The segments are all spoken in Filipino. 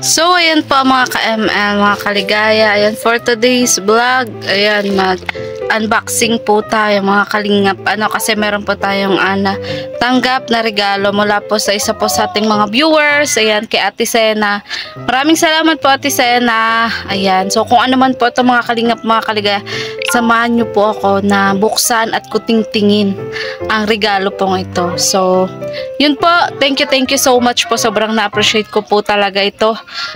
So, ayan po mga ka-ML, mga kaligaya. Ayan, for today's vlog, ayan, mag-unboxing po tayo mga kalingap. Kasi meron po tayong tanggap na regalo mula po sa isa po sa ating mga viewers. Ayan, kay Ate Sena. Maraming salamat po Ate Sena. Ayan, so kung ano man po ito mga kalingap, mga kaligaya, samahan niyo po ako na buksan at kuting-tingin ang regalo pong ito. So, yun po, thank you so much po. Sobrang na-appreciate ko po talaga ito.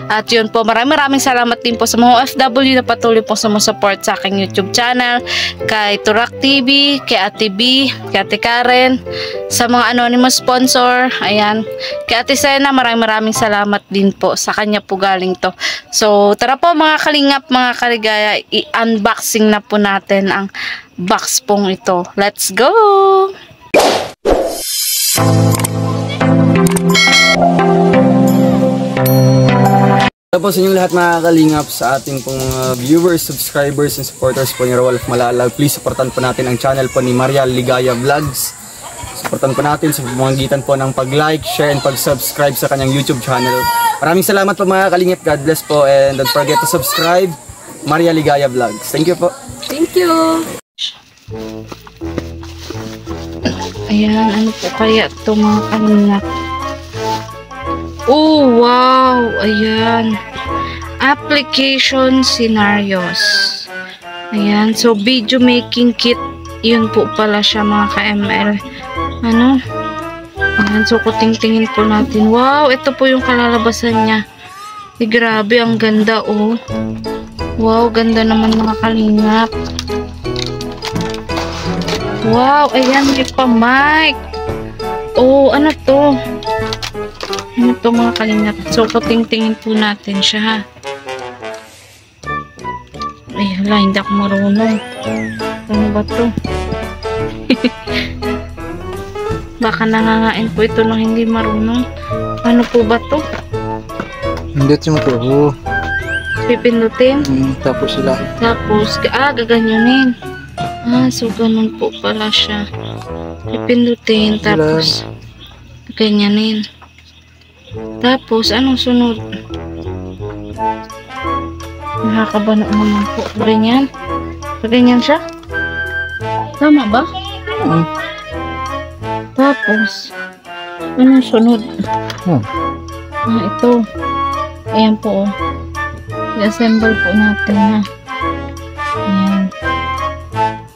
At yun po, maraming salamat din po sa mga OFW na patuloy po sumusupport sa aking YouTube channel, kay Turak TV, kay Ate B, kay Ate Karen, sa mga anonymous sponsor, ayan, kay Ate Sena, maraming salamat din po, sa kanya po galing to. So, tara po mga kalingap, mga kaligaya, i-unboxing na po natin ang box pong ito. Let's go! Hello po sa inyong lahat mga kalingap, sa ating pong viewers, subscribers, and supporters po ni Rolf Malalag. Please supportan po natin ang channel po ni Maria Ligaya Vlogs. Supportan po natin sa pamamagitan po ng pag-like, share, and pag-subscribe sa kanyang YouTube channel. Maraming salamat po mga kalingap. God bless po, and don't forget to subscribe Maria Ligaya Vlogs. Thank you po. Thank you. Ayan, ano po kaya ito mga kalingap? Oh, wow! Ayan. Application scenarios. Ayan. So, video making kit. Yun po pala siya mga ka-ML. Ano? Ayan. So, kuting-tingin po natin. Wow! Ito po yung kalalabasan niya. Grabe, ang ganda oh. Wow, ganda naman mga kalingap. Wow! Ayan, may pa-mic. Oh, ano to? Ano to mga kalingap? So, kuting-tingin po natin siya ha. Ay, hala, hindi ako marunong. Ano ba to? Baka nangangain po ito nang hindi marunong. Ano po ba to? Pindutin mo to. Pipindutin? Tapos sila. Tapos, gaganyanin. So ganun po pala siya. Pipindutin, tapos ganyanin. Tapos, anong sunod? Nakakabano naman po. Ganyan? Ganyan siya? Tama ba? Tapos, anong sunod? Ito. Ayan po. I-assemble po natin ha. Ayan.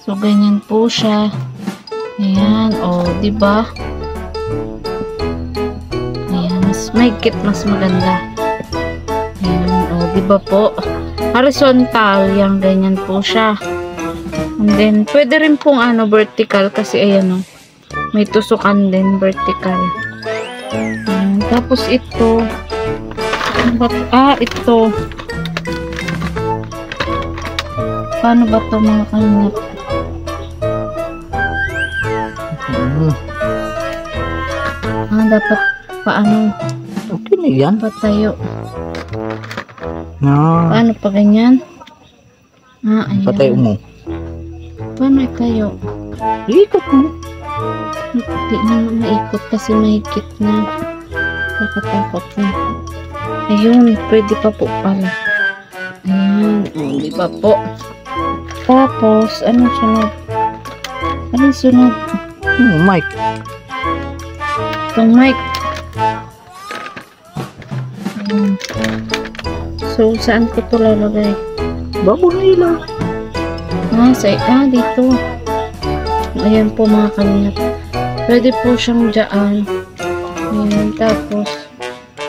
So, ganyan po siya. Ayan. O, diba? May kit mas maganda. Ayan, o, diba po? Horizontal, yung ganyan po siya. And then, pwede rin pong vertical kasi ayan o. May tusukan din, vertical. Ayan, tapos ito. Ito. Paano ba to mga kalingap? Dapat paano? Okay na yan. Patayo. No. Paano pa ganyan? Ayan. Patayo mo. Paano itayo? Ikot mo. Hindi na maikot kasi mahigit na. Nakatakot na. Ayun, pwede pa po pala. Ayan, di ba po? Tapos, anong sunod? Anong sunod? Mic. Itong mic. So, saan ko ito lalagay? Babo na ilaw. Dito. Ayan po mga kalingap. Pwede po siyang dyan. Ayan, tapos,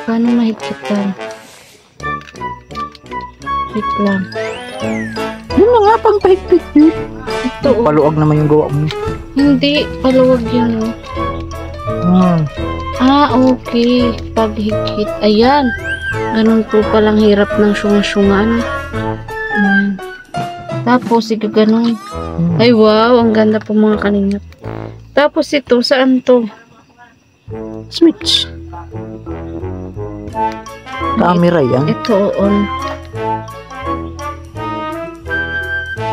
paano mahigpitan? Wait lang. Yun na nga, pang pahigpit. Ito. Paluag naman yung gawa mo. Hindi, paluwag yun. Okay. Paghigpit. Ayan. Ganun po palang hirap ng syunga-syungan. Ayan. Tapos, ganun. Ay, wow. Ang ganda po mga kalingap. Tapos ito, saan to? Switch. Camera yan. Ito, on.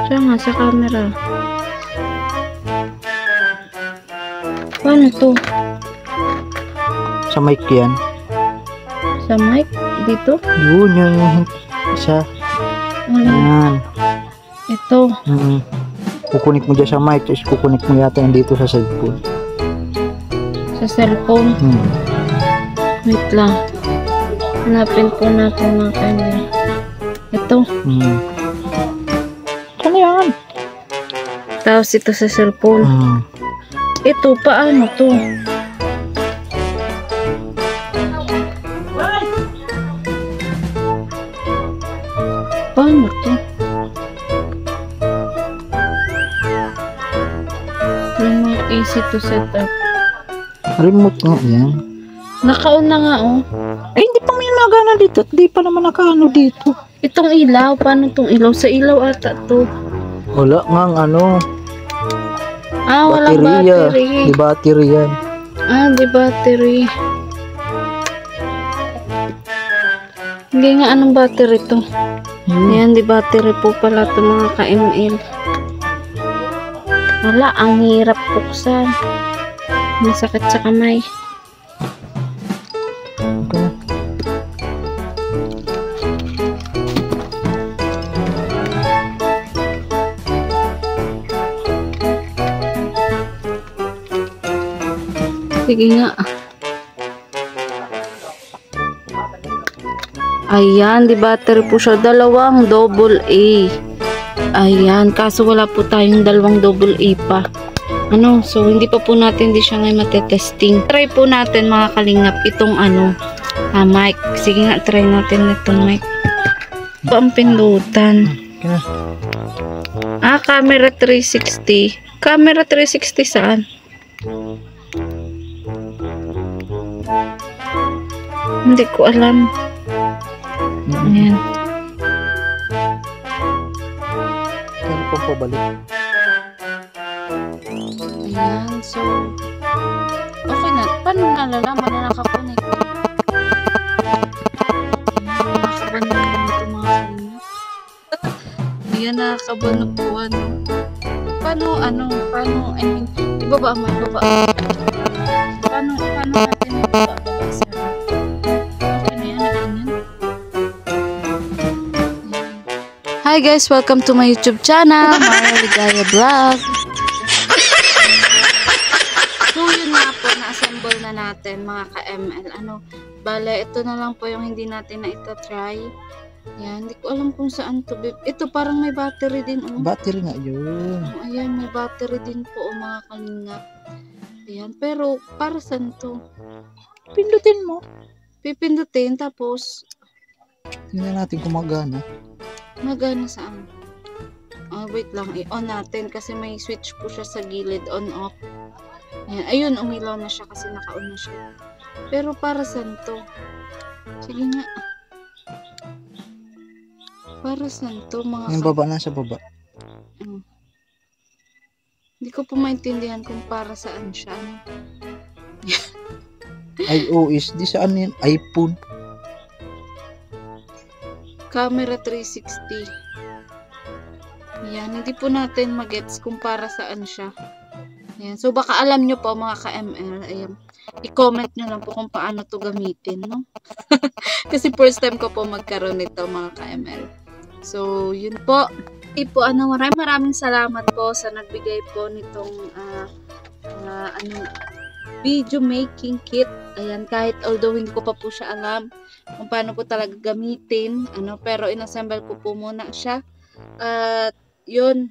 Siya nga, sa camera. Paano to? Sa mic yan. Sa mic? dito? Yun, yung isa. Ano? Yan. Ito. Kukunik mo dyan sa mic, tapos kukunik mo yata yung dito sa cellphone. Sa cellphone. Wait lang. Hanapin po natin mga kanya. Ito. Ano yan? Tapos ito sa cellphone. Ito, paano to? Paano to? Remote easy to set up. Remote nga yan. Naka-on na nga oh. Eh, hindi pa may nagana dito. Hindi pa naman nakaano dito. Itong ilaw, paano tong ilaw? Sa ilaw ata to. Wala nga ano. Walang battery. Di battery yan. Di battery. Hindi nga anong battery to. Ayan, di battery po pala to mga ka-ML. Wala, ang hirap buksan. Masakit sa kamay. Sige nga. Ayan, di battery po siya. Dalawang double A. Ayan, kaso wala po tayong dalawang double A pa. So hindi pa po natin, hindi siya ngayon matetesting. Try po natin mga kalingap itong mic. Sige nga, try natin itong mic. Ito ang pindutan. Camera 360. Camera 360 saan? Hindi ko alam. Ayan. Ano po pabalik? Ayan, so okay na. Paano nalalaman na nakakunik? Ayan, nakakabanuan ito mga kanina. Ayan, nakakabanuan. Paano, I mean, ibaba mo, ibaba. Paano natin ibaba sir? Okay na yan, ganyan. Hi guys, welcome to my YouTube channel, Marial Ligaya Vlog. So yun nga po, na-assemble na natin mga ka-ML. Bale, ito na lang po yung hindi natin na ita-try. Yan, hindi ko alam kung saan to. Ito parang may battery din. Battery nga yun. Ayan, may battery din po mga kalingap. Ayan, pero para saan to? Pindutin mo. Pipindutin, tapos Tingnan natin kung magana. magana saan? Wait lang, i-on natin kasi may switch po siya sa gilid, on-off. Ayan, ayun, umilaw na siya kasi naka-on na siya. Pero para saan to? Sige nga. Para saan to mga Yung baba na sa baba. Hindi ko po maintindihan kung para saan siya. iOS, di saan yan? iPhone. Camera 360. Yan, hindi po natin magets kung para saan siya. Yan. So baka alam nyo po mga ka-ML. Ayan. I-comment nyo lang po kung paano to gamitin, no? Kasi first time ko po magkaroon nito mga ka-ML. So, yun po. Maraming salamat po sa nagbigay po nitong video making kit. Ayan, kahit although hindi ko pa po siya alam kung paano po talaga gamitin, pero inassemble ko po muna siya. At yun,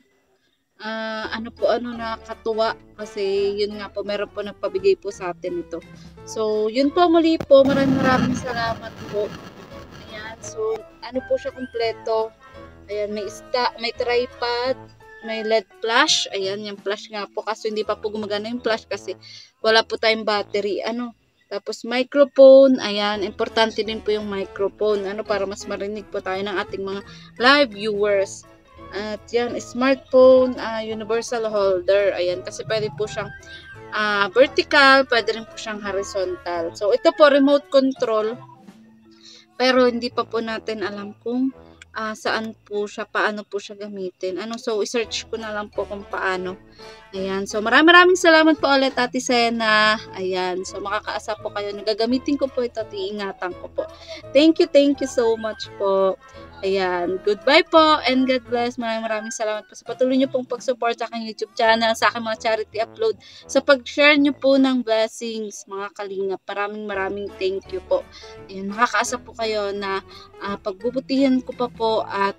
nakakatuwa kasi yun nga po, meron po nagpabigay po sa atin ito. So, yun po muli po, maraming salamat po. Ayan, so po siya kompleto. Ayan, may tripod, may LED flash. Ayan, yung flash nga po. Kaso hindi pa po gumagana yung flash kasi wala po tayong battery. Tapos microphone. Ayan, importante din po yung microphone. Para mas marinig po tayo ng ating mga live viewers. At yan, smartphone, universal holder. Ayan, kasi pwede po siyang vertical, pwede rin po siyang horizontal. So, ito po, remote control. Pero hindi pa po natin alam kung saan po siya, paano po siya gamitin. So i-search ko na lang po kung paano. Ayan, so maraming salamat po ulit Ate Sena. Ayan, so makakaasa po kayo. Nagagamitin ko po ito at iingatan ko po. Thank you so much po. Ayan, goodbye po and God bless. Maraming salamat po sa patuloy niyo pong pag-support sa aking YouTube channel, sa aking mga charity upload, sa pag-share niyo po ng blessings, mga kalingap. Maraming thank you po. Ayan, makakaasa po kayo na pagbubutihan ko pa po at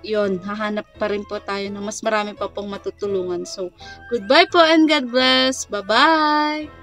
yun, hahanap pa rin po tayo ng mas marami pa pong matutulungan. So, goodbye po and God bless. Bye-bye!